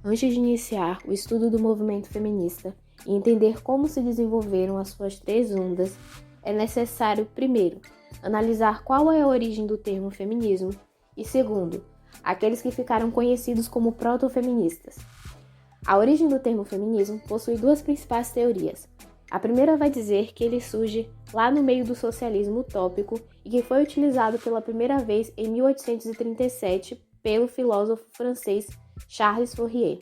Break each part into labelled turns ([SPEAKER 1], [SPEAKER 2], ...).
[SPEAKER 1] Antes de iniciar o estudo do movimento feminista e entender como se desenvolveram as suas três ondas, é necessário, primeiro, analisar qual é a origem do termo feminismo e, segundo, aqueles que ficaram conhecidos como protofeministas. A origem do termo feminismo possui duas principais teorias. A primeira vai dizer que ele surge lá no meio do socialismo utópico e que foi utilizado pela primeira vez em 1837 pelo filósofo francês Charles Fourier.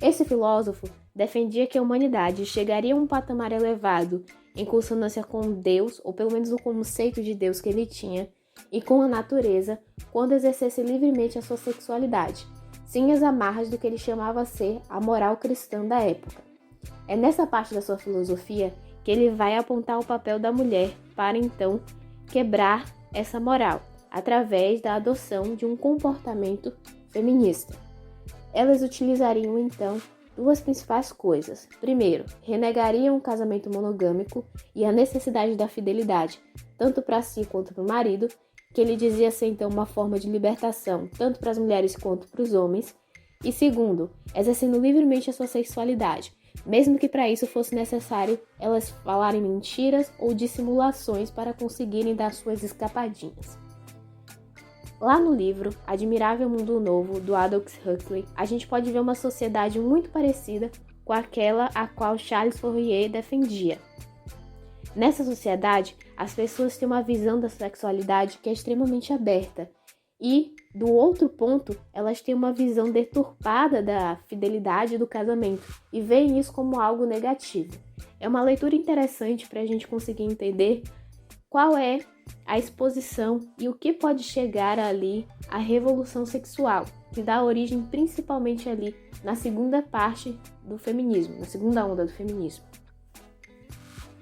[SPEAKER 1] Esse filósofo defendia que a humanidade chegaria a um patamar elevado em consonância com Deus, ou pelo menos o conceito de Deus que ele tinha, e com a natureza, quando exercesse livremente a sua sexualidade, sem as amarras do que ele chamava ser a moral cristã da época. É nessa parte da sua filosofia que ele vai apontar o papel da mulher para, então, quebrar essa moral, através da adoção de um comportamento feminista. Elas utilizariam, então, duas principais coisas. Primeiro, renegariam o casamento monogâmico e a necessidade da fidelidade, tanto para si quanto para o marido, que ele dizia ser, então, uma forma de libertação, tanto para as mulheres quanto para os homens. E segundo, exercendo livremente a sua sexualidade, mesmo que para isso fosse necessário elas falarem mentiras ou dissimulações para conseguirem dar suas escapadinhas. Lá no livro Admirável Mundo Novo, do Aldous Huxley, a gente pode ver uma sociedade muito parecida com aquela a qual Charles Fourier defendia. Nessa sociedade, as pessoas têm uma visão da sexualidade que é extremamente aberta e, do outro ponto, elas têm uma visão deturpada da fidelidade do casamento e veem isso como algo negativo. É uma leitura interessante para a gente conseguir entender qual é a exposição e o que pode chegar ali à revolução sexual, que dá origem principalmente ali na segunda parte do feminismo, na segunda onda do feminismo.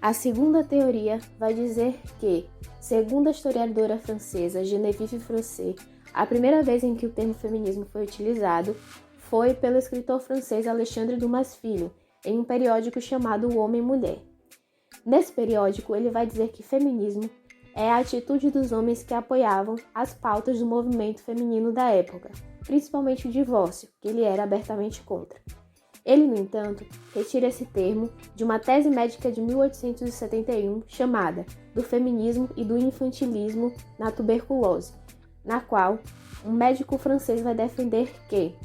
[SPEAKER 1] A segunda teoria vai dizer que, segundo a historiadora francesa Geneviève Frosset, a primeira vez em que o termo feminismo foi utilizado foi pelo escritor francês Alexandre Dumas Filho, em um periódico chamado O Homem e Mulher. Nesse periódico, ele vai dizer que feminismo é a atitude dos homens que apoiavam as pautas do movimento feminino da época, principalmente o divórcio, que ele era abertamente contra. Ele, no entanto, retira esse termo de uma tese médica de 1871 chamada Do Feminismo e do Infantilismo na Tuberculose, na qual um médico francês vai defender que,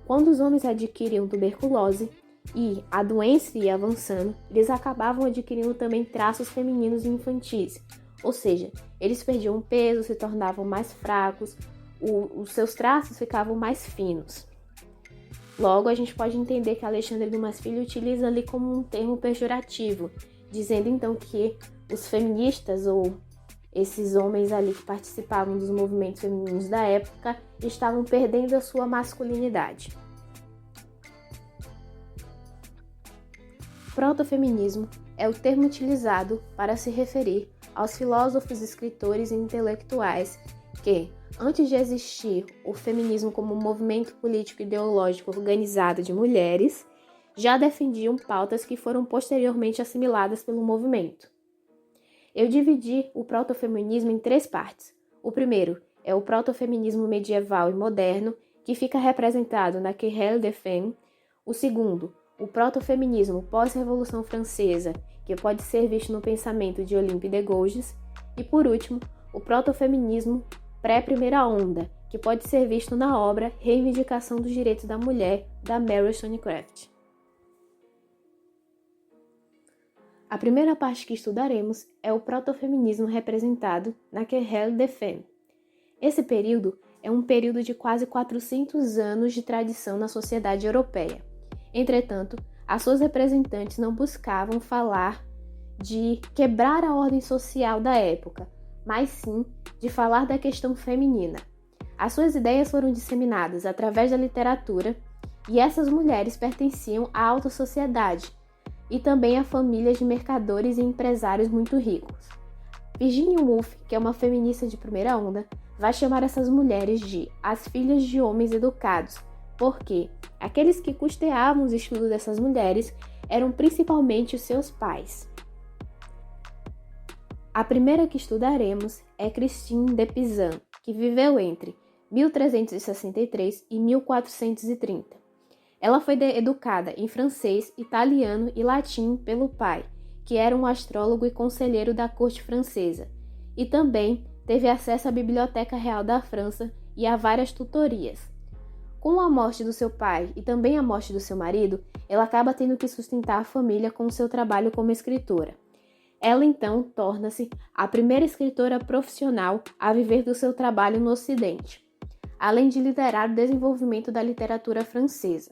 [SPEAKER 1] quando os homens adquiriam tuberculose e a doença ia avançando, eles acabavam adquirindo também traços femininos e infantis, ou seja, eles perdiam peso, se tornavam mais fracos, os seus traços ficavam mais finos. Logo, a gente pode entender que Alexandre Dumas Filho utiliza ali como um termo pejorativo, dizendo então que os feministas ou esses homens ali que participavam dos movimentos femininos da época estavam perdendo a sua masculinidade. Protofeminismo é o termo utilizado para se referir aos filósofos, escritores e intelectuais que, antes de existir o feminismo como um movimento político e ideológico organizado de mulheres, já defendiam pautas que foram posteriormente assimiladas pelo movimento. Eu dividi o protofeminismo em três partes. O primeiro é o protofeminismo medieval e moderno, que fica representado na Querelle de Femme. O segundo, o protofeminismo pós-Revolução Francesa, que pode ser visto no pensamento de Olympe de Gouges. E, por último, o protofeminismo pré-primeira onda, que pode ser visto na obra Reivindicação dos Direitos da Mulher, da Mary Wollstonecraft. A primeira parte que estudaremos é o protofeminismo representado na Querelle de Femme. Esse período é um período de quase 400 anos de tradição na sociedade europeia. Entretanto, as suas representantes não buscavam falar de quebrar a ordem social da época, mas sim de falar da questão feminina. As suas ideias foram disseminadas através da literatura e essas mulheres pertenciam à alta sociedade e também a famílias de mercadores e empresários muito ricos. Virginia Woolf, que é uma feminista de primeira onda, vai chamar essas mulheres de as filhas de homens educados, porque aqueles que custeavam os estudos dessas mulheres eram principalmente os seus pais. A primeira que estudaremos é Christine de Pizan, que viveu entre 1363 e 1430. Ela foi educada em francês, italiano e latim pelo pai, que era um astrólogo e conselheiro da corte francesa, e também teve acesso à Biblioteca Real da França e a várias tutorias. Com a morte do seu pai e também a morte do seu marido, ela acaba tendo que sustentar a família com o seu trabalho como escritora. Ela então torna-se a primeira escritora profissional a viver do seu trabalho no Ocidente, além de liderar o desenvolvimento da literatura francesa.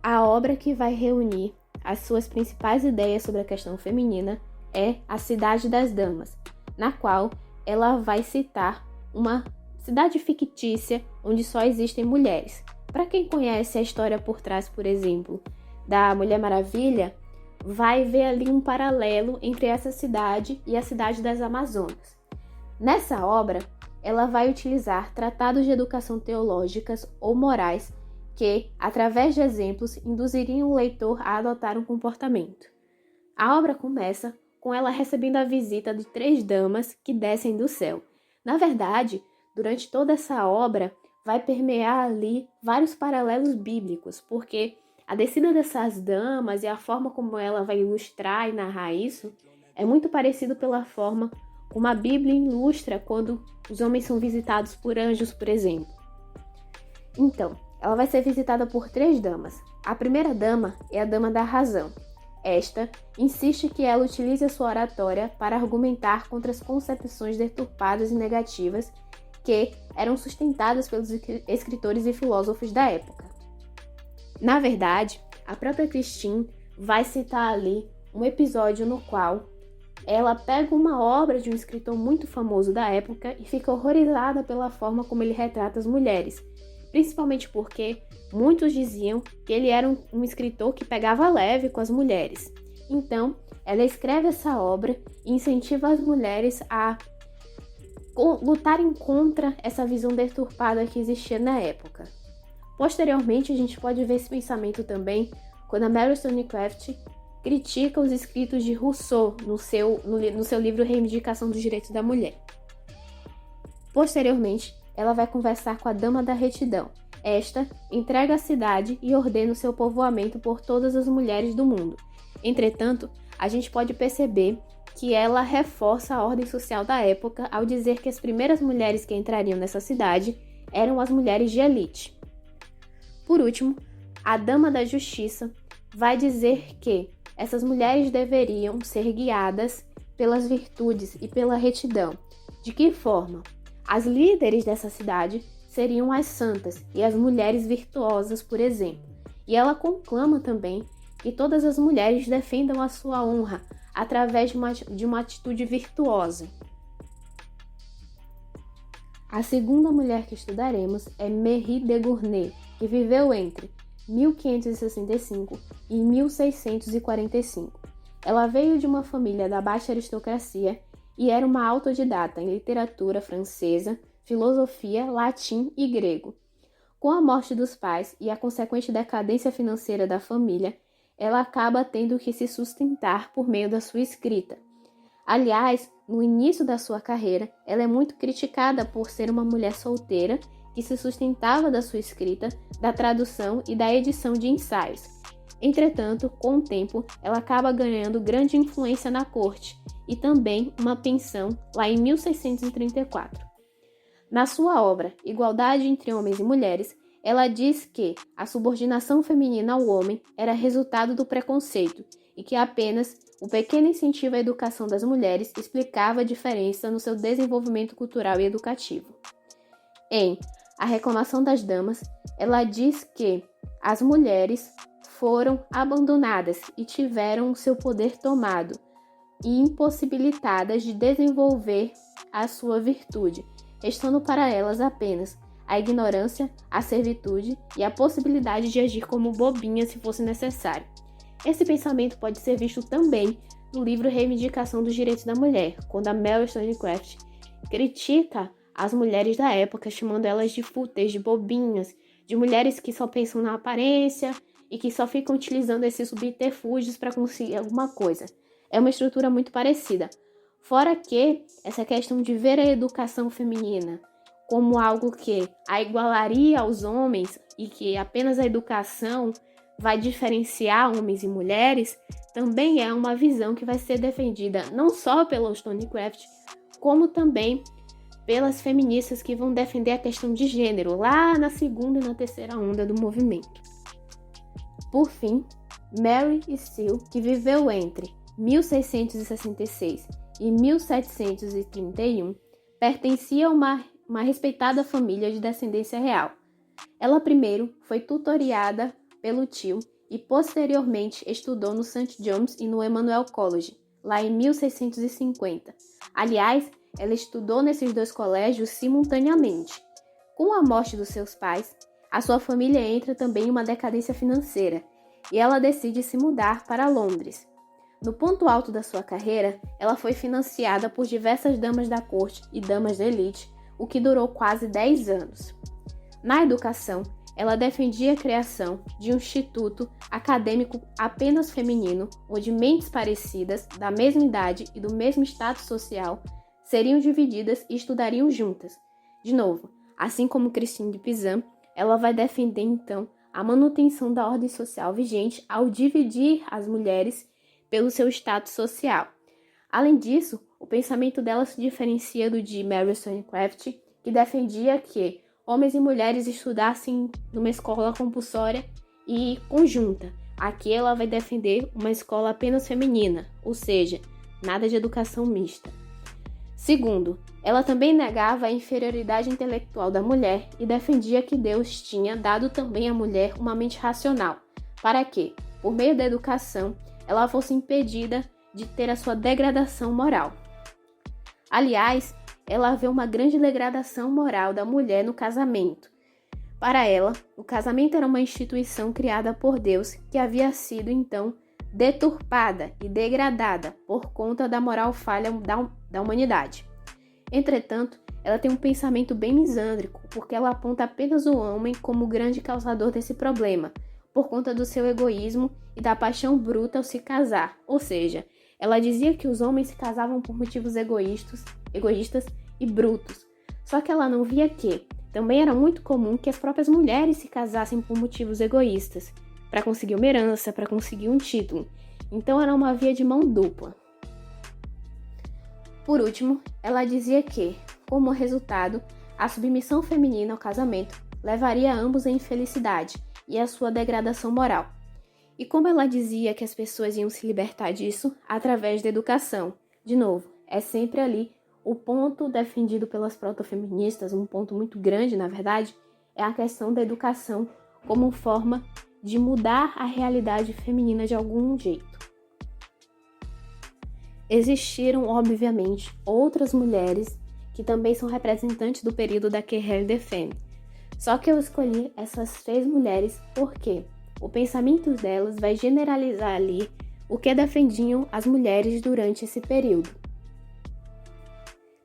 [SPEAKER 1] A obra que vai reunir as suas principais ideias sobre a questão feminina é A Cidade das Damas, na qual ela vai citar uma cidade fictícia onde só existem mulheres. Para quem conhece a história por trás, por exemplo, da Mulher Maravilha, vai ver ali um paralelo entre essa cidade e a cidade das Amazonas. Nessa obra, ela vai utilizar tratados de educação teológicas ou morais que, através de exemplos, induziriam o leitor a adotar um comportamento. A obra começa com ela recebendo a visita de 3 damas que descem do céu. Na verdade, durante toda essa obra, vai permear ali vários paralelos bíblicos, porque a descida dessas damas e a forma como ela vai ilustrar e narrar isso é muito parecido pela forma como a Bíblia ilustra quando os homens são visitados por anjos, por exemplo. Então, ela vai ser visitada por 3 damas. A primeira dama é a Dama da Razão. Esta insiste que ela utilize a sua oratória para argumentar contra as concepções deturpadas e negativas que eram sustentadas pelos escritores e filósofos da época. Na verdade, a própria Christine vai citar ali um episódio no qual ela pega uma obra de um escritor muito famoso da época e fica horrorizada pela forma como ele retrata as mulheres, principalmente porque muitos diziam que ele era um escritor que pegava leve com as mulheres. Então, ela escreve essa obra e incentiva as mulheres a lutarem contra essa visão deturpada que existia na época. Posteriormente, a gente pode ver esse pensamento também quando a Mary Wollstonecraft critica os escritos de Rousseau no seu livro Reivindicação dos Direitos da Mulher. Posteriormente, ela vai conversar com a Dama da Retidão. Esta entrega a cidade e ordena o seu povoamento por todas as mulheres do mundo. Entretanto, a gente pode perceber que ela reforça a ordem social da época ao dizer que as primeiras mulheres que entrariam nessa cidade eram as mulheres de elite. Por último, a Dama da Justiça vai dizer que essas mulheres deveriam ser guiadas pelas virtudes e pela retidão. De que forma? As líderes dessa cidade seriam as santas e as mulheres virtuosas, por exemplo. E ela conclama também que todas as mulheres defendam a sua honra através de uma atitude virtuosa. A segunda mulher que estudaremos é Marie de Gournay, que viveu entre 1565 e 1645. Ela veio de uma família da baixa aristocracia e era uma autodidata em literatura francesa, filosofia, latim e grego. Com a morte dos pais e a consequente decadência financeira da família, ela acaba tendo que se sustentar por meio da sua escrita. Aliás, no início da sua carreira, ela é muito criticada por ser uma mulher solteira que se sustentava da sua escrita, da tradução e da edição de ensaios. Entretanto, com o tempo, ela acaba ganhando grande influência na corte e também uma pensão lá em 1634. Na sua obra Igualdade entre Homens e Mulheres, ela diz que a subordinação feminina ao homem era resultado do preconceito e que apenas o pequeno incentivo à educação das mulheres explicava a diferença no seu desenvolvimento cultural e educativo. Em A Reclamação das Damas, ela diz que as mulheres foram abandonadas e tiveram seu poder tomado e impossibilitadas de desenvolver a sua virtude, restando para elas apenas a ignorância, a servitude e a possibilidade de agir como bobinhas se fosse necessário. Esse pensamento pode ser visto também no livro Reivindicação dos Direitos da Mulher, quando a Mary Wollstonecraft critica as mulheres da época, chamando elas de fúteis, de bobinhas, de mulheres que só pensam na aparência e que só ficam utilizando esses subterfúgios para conseguir alguma coisa. É uma estrutura muito parecida. Fora que essa questão de ver a educação feminina como algo que a igualaria aos homens e que apenas a educação vai diferenciar homens e mulheres, também é uma visão que vai ser defendida não só pela Wollstonecraft, como também pelas feministas que vão defender a questão de gênero lá na segunda e na terceira onda do movimento. Por fim, Mary Steele, que viveu entre 1666 e 1731, pertencia a uma respeitada família de descendência real. Ela primeiro foi tutoriada pelo tio e posteriormente estudou no St. John's e no Emmanuel College, lá em 1650. Aliás, ela estudou nesses dois colégios simultaneamente. Com a morte dos seus pais, a sua família entra também em uma decadência financeira e ela decide se mudar para Londres. No ponto alto da sua carreira, ela foi financiada por diversas damas da corte e damas da elite, o que durou quase 10 anos. Na educação, ela defendia a criação de um instituto acadêmico apenas feminino, onde mentes parecidas, da mesma idade e do mesmo status social, seriam divididas e estudariam juntas. De novo, assim como Christine de Pizan, ela vai defender então a manutenção da ordem social vigente ao dividir as mulheres pelo seu status social. Além disso, o pensamento dela se diferencia do de Mary Wollstonecraft, que defendia que homens e mulheres estudassem numa escola compulsória e conjunta. Aqui ela vai defender uma escola apenas feminina, ou seja, nada de educação mista. Segundo, ela também negava a inferioridade intelectual da mulher e defendia que Deus tinha dado também à mulher uma mente racional, para que, por meio da educação, ela fosse impedida de ter a sua degradação moral. Aliás, ela vê uma grande degradação moral da mulher no casamento. Para ela, o casamento era uma instituição criada por Deus que havia sido, então, deturpada e degradada por conta da moral falha da humanidade. Entretanto, ela tem um pensamento bem misândrico, porque ela aponta apenas o homem como o grande causador desse problema, por conta do seu egoísmo e da paixão bruta ao se casar. Ou seja, ela dizia que os homens se casavam por motivos egoístas e brutos. Só que ela não via que também era muito comum que as próprias mulheres se casassem por motivos egoístas, para conseguir uma herança, para conseguir um título. Então era uma via de mão dupla. Por último, ela dizia que, como resultado, a submissão feminina ao casamento levaria ambos à infelicidade e à sua degradação moral. E como ela dizia que as pessoas iam se libertar disso através da educação, de novo, é sempre ali o ponto defendido pelas protofeministas, um ponto muito grande, na verdade, é a questão da educação como forma de mudar a realidade feminina de algum jeito. Existiram, obviamente, outras mulheres que também são representantes do período da Querelle defende. Só que eu escolhi essas 3 mulheres porque o pensamento delas vai generalizar ali o que defendiam as mulheres durante esse período.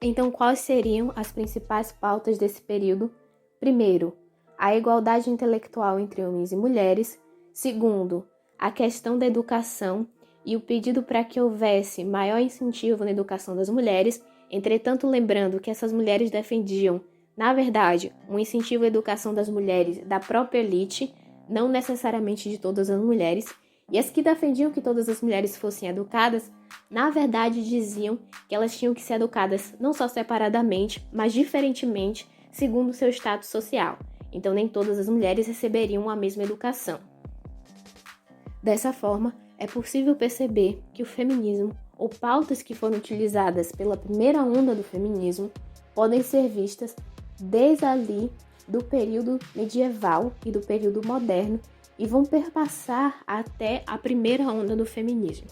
[SPEAKER 1] Então, quais seriam as principais pautas desse período? Primeiro, a igualdade intelectual entre homens e mulheres. Segundo, a questão da educação e o pedido para que houvesse maior incentivo na educação das mulheres. Entretanto, lembrando que essas mulheres defendiam, na verdade, um incentivo à educação das mulheres da própria elite, não necessariamente de todas as mulheres, e as que defendiam que todas as mulheres fossem educadas, na verdade diziam que elas tinham que ser educadas não só separadamente, mas diferentemente, segundo o seu status social. Então nem todas as mulheres receberiam a mesma educação. Dessa forma, é possível perceber que o feminismo, ou pautas que foram utilizadas pela primeira onda do feminismo, podem ser vistas desde ali do período medieval e do período moderno e vão perpassar até a primeira onda do feminismo.